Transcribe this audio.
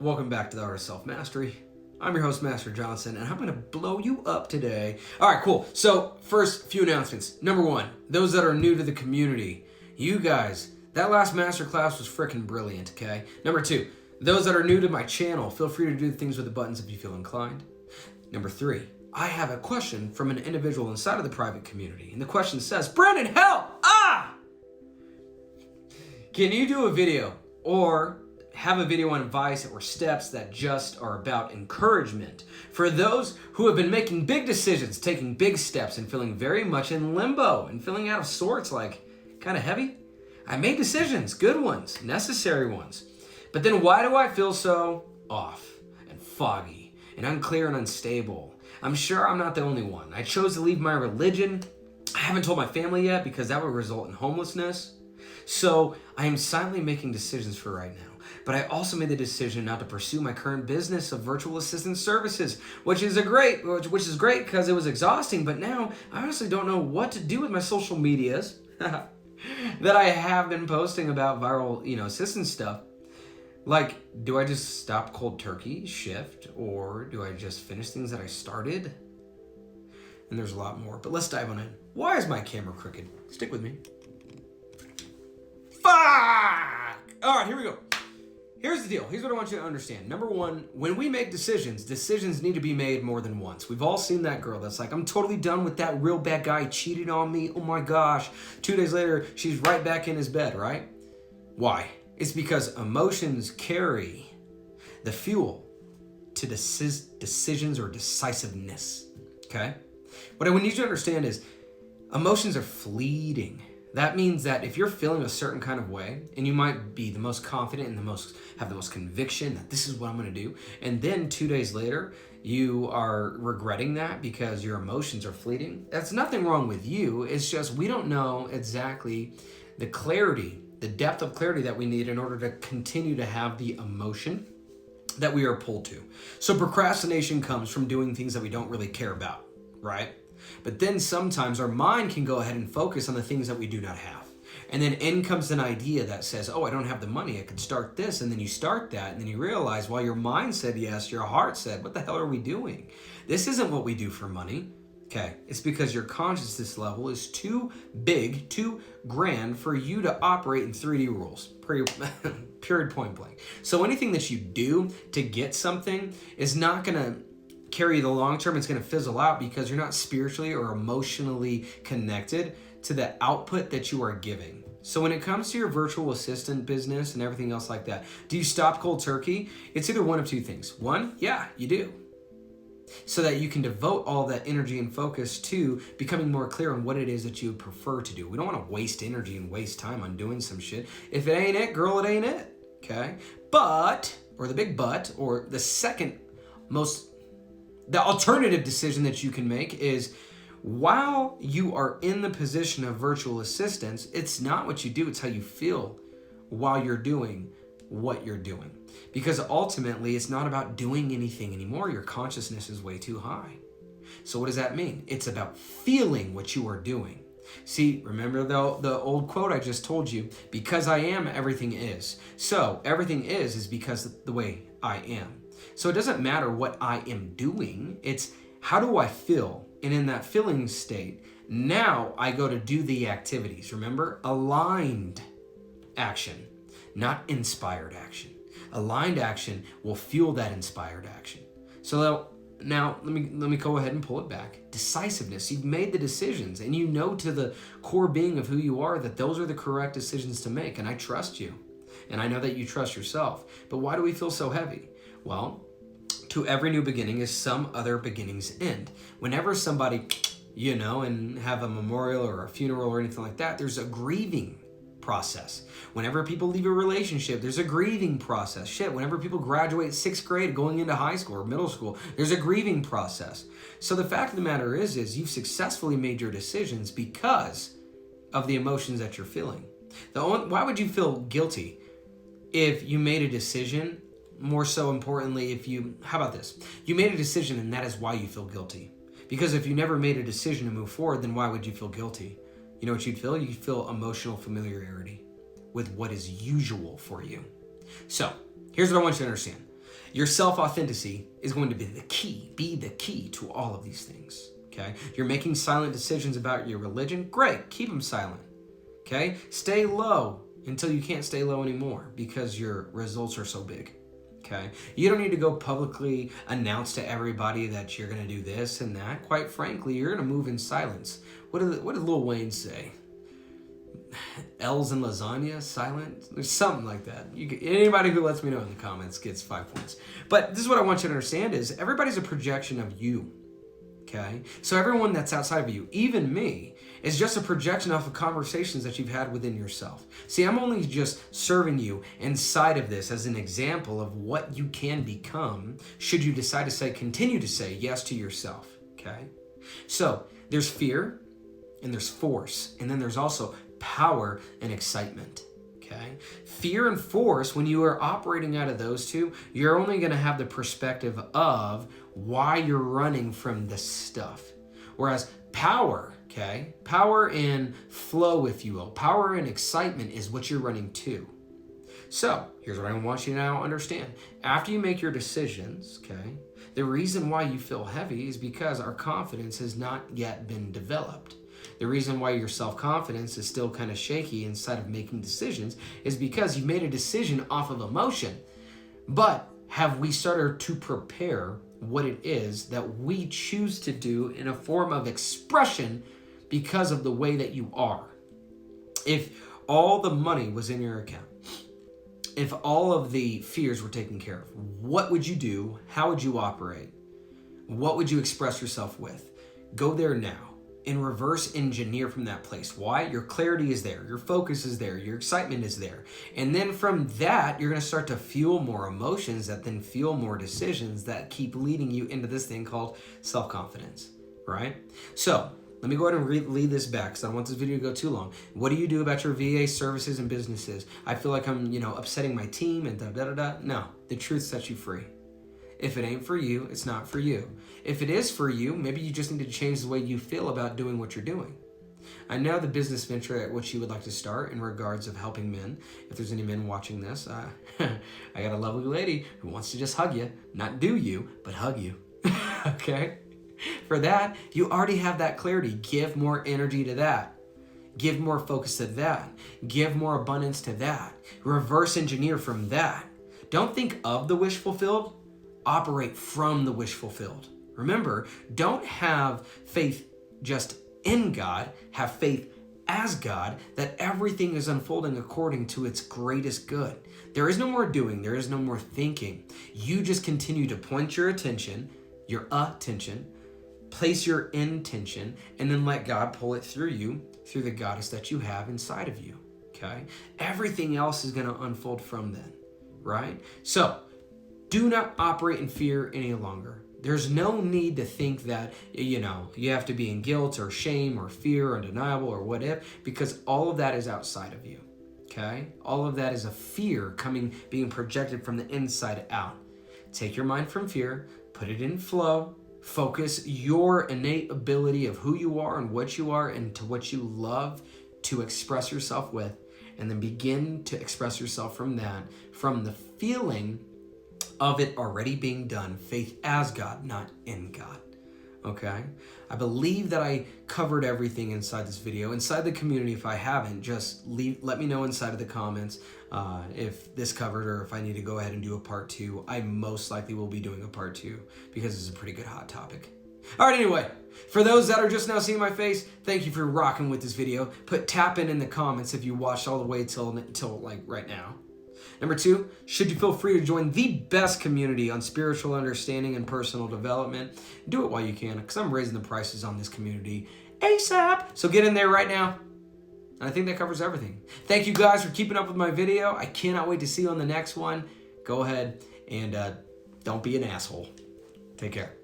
Welcome back to the Art of Self-Mastery. I'm your host, Master Johnson, and I'm going to blow you up today. All right, cool. So first, few announcements. Number one, those that are new to the community, you guys, that last masterclass was freaking brilliant, okay? Number two, those that are new to my channel, feel free to do things with the buttons if you feel inclined. Number three, I have a question from an individual inside of the private community, and the question says, Brandon, help! Can you do a video or have a video on advice or steps that just are about encouragement for those who have been making big decisions, taking big steps, and feeling very much in limbo and feeling out of sorts, like kind of heavy? I made decisions, good ones, necessary ones. But then why do I feel so off and foggy and unclear and unstable? I'm sure I'm not the only one. I chose to leave my religion. I haven't told my family yet because that would result in homelessness. So I am silently making decisions for right now. But I also made the decision not to pursue my current business of virtual assistant services, which is great because it was exhausting. But now I honestly don't know what to do with my social medias that I have been posting about viral, assistant stuff. Like, do I just stop cold turkey, shift, or do I just finish things that I started? And there's a lot more, but let's dive on in. Why is my camera crooked? Stick with me. Fuck! All right, here we go. Here's the deal. Here's what I want you to understand. Number one, when we make decisions need to be made more than once. We've all seen that girl that's like, I'm totally done with that real bad guy cheated on me. Oh my gosh. 2 days later, she's right back in his bed, right? Why? It's because emotions carry the fuel to decisions or decisiveness, okay? What I need you to understand is emotions are fleeting. That means that if you're feeling a certain kind of way, and you might be the most confident and have the most conviction that this is what I'm going to do, and then 2 days later, you are regretting that because your emotions are fleeting, that's nothing wrong with you. It's just we don't know exactly the clarity, the depth of clarity that we need in order to continue to have the emotion that we are pulled to. So procrastination comes from doing things that we don't really care about, right? But then sometimes our mind can go ahead and focus on the things that we do not have. And then in comes an idea that says, oh, I don't have the money, I could start this. And then you start that, and then you realize while your mind said yes, your heart said, what the hell are we doing? This isn't what we do for money. Okay, it's because your consciousness level is too big, too grand for you to operate in 3D rules, period, point blank. So anything that you do to get something is not gonna carry you the long term. It's gonna fizzle out because you're not spiritually or emotionally connected to the output that you are giving. So when it comes to your virtual assistant business and everything else like that, do you stop cold turkey? It's either one of two things. One, yeah, you do. So that you can devote all that energy and focus to becoming more clear on what it is that you prefer to do. We don't want to waste energy and waste time on doing some shit. If it ain't it, girl, it ain't it. Okay? But, or the big but, or the alternative decision that you can make is while you are in the position of virtual assistance, it's not what you do, it's how you feel while you're doing what you're doing. Because ultimately, it's not about doing anything anymore. Your consciousness is way too high. So what does that mean? It's about feeling what you are doing. See, remember the old quote I just told you? Because I am, everything is. So everything is because of the way I am. So it doesn't matter what I am doing. It's how do I feel? And in that feeling state, now I go to do the activities. Remember, aligned action, not inspired action. Aligned action will fuel that inspired action. So now let me go ahead and pull it back. Decisiveness. You've made the decisions and you know to the core being of who you are that those are the correct decisions to make. And I trust you. And I know that you trust yourself. But why do we feel so heavy? Well, to every new beginning is some other beginning's end. Whenever somebody, and have a memorial or a funeral or anything like that, there's a grieving process. Whenever people leave a relationship, there's a grieving process. Shit, whenever people graduate 6th grade going into high school or middle school, there's a grieving process. So the fact of the matter is you've successfully made your decisions because of the emotions that you're feeling. Why would you feel guilty if you made a decision? More so importantly, how about this? You made a decision and that is why you feel guilty. Because if you never made a decision to move forward, then why would you feel guilty? You know what you'd feel? You'd feel emotional familiarity with what is usual for you. So here's what I want you to understand. Your self-authenticity is going to be the key to all of these things, okay? You're making silent decisions about your religion. Great, keep them silent, okay? Stay low until you can't stay low anymore because your results are so big, okay? You don't need to go publicly announce to everybody that you're going to do this and that. Quite frankly, you're going to move in silence. What did Lil Wayne say? L's in lasagna, silent? There's something like that. Anybody who lets me know in the comments gets 5 points. But this is what I want you to understand is everybody's a projection of you, okay? So everyone that's outside of you, even me, is just a projection off of conversations that you've had within yourself. See, I'm only just serving you inside of this as an example of what you can become should you decide to continue to say yes to yourself, okay? So there's fear and there's force, and then there's also power and excitement, okay? Fear and force, when you are operating out of those two, you're only going to have the perspective of why you're running from this stuff. Whereas power, okay? Power and flow, if you will. Power and excitement is what you're running to. So here's what I want you to now understand. After you make your decisions, okay, the reason why you feel heavy is because our confidence has not yet been developed. The reason why your self-confidence is still kind of shaky inside of making decisions is because you made a decision off of emotion. But have we started to prepare what it is that we choose to do in a form of expression because of the way that you are? If all the money was in your account, if all of the fears were taken care of, what would you do? How would you operate? What would you express yourself with? Go there now and reverse engineer from that place. Why? Your clarity is there. Your focus is there. Your excitement is there. And then from that, you're going to start to fuel more emotions that then fuel more decisions that keep leading you into this thing called self-confidence, right? So let me go ahead and lead this back because I don't want this video to go too long. What do you do about your VA services and businesses? I feel like I'm, upsetting my team and da-da-da-da. No, the truth sets you free. If it ain't for you, it's not for you. If it is for you, maybe you just need to change the way you feel about doing what you're doing. I know the business venture at which you would like to start in regards of helping men. If there's any men watching this, I got a lovely lady who wants to just hug you. Not do you, but hug you. Okay? For that, you already have that clarity. Give more energy to that. Give more focus to that. Give more abundance to that. Reverse engineer from that. Don't think of the wish fulfilled. Operate from the wish fulfilled. Remember, don't have faith just in God. Have faith as God, that everything is unfolding according to its greatest good. There is no more doing. There is no more thinking. You just continue to point your attention, place your intention, and then let God pull it through you, through the goddess that you have inside of you, okay? Everything else is going to unfold from then, right? So, do not operate in fear any longer. There's no need to think that, you have to be in guilt or shame or fear or denial or what if, because all of that is outside of you, okay? All of that is a fear being projected from the inside out. Take your mind from fear, put it in flow, focus your innate ability of who you are and what you are and to what you love to express yourself with, and then begin to express yourself from that, from the feeling of it already being done. Faith as God, not in God. Okay? I believe that I covered everything inside this video. Inside the community, if I haven't, just let me know inside of the comments if this covered or if I need to go ahead and do a part 2. I most likely will be doing a part 2 because it's a pretty good hot topic. All right, anyway, for those that are just now seeing my face, thank you for rocking with this video. Put tap in the comments if you watched all the way till like right now. Number 2, should you feel free to join the best community on spiritual understanding and personal development, do it while you can, because I'm raising the prices on this community ASAP. So get in there right now. And I think that covers everything. Thank you guys for keeping up with my video. I cannot wait to see you on the next one. Go ahead and don't be an asshole. Take care.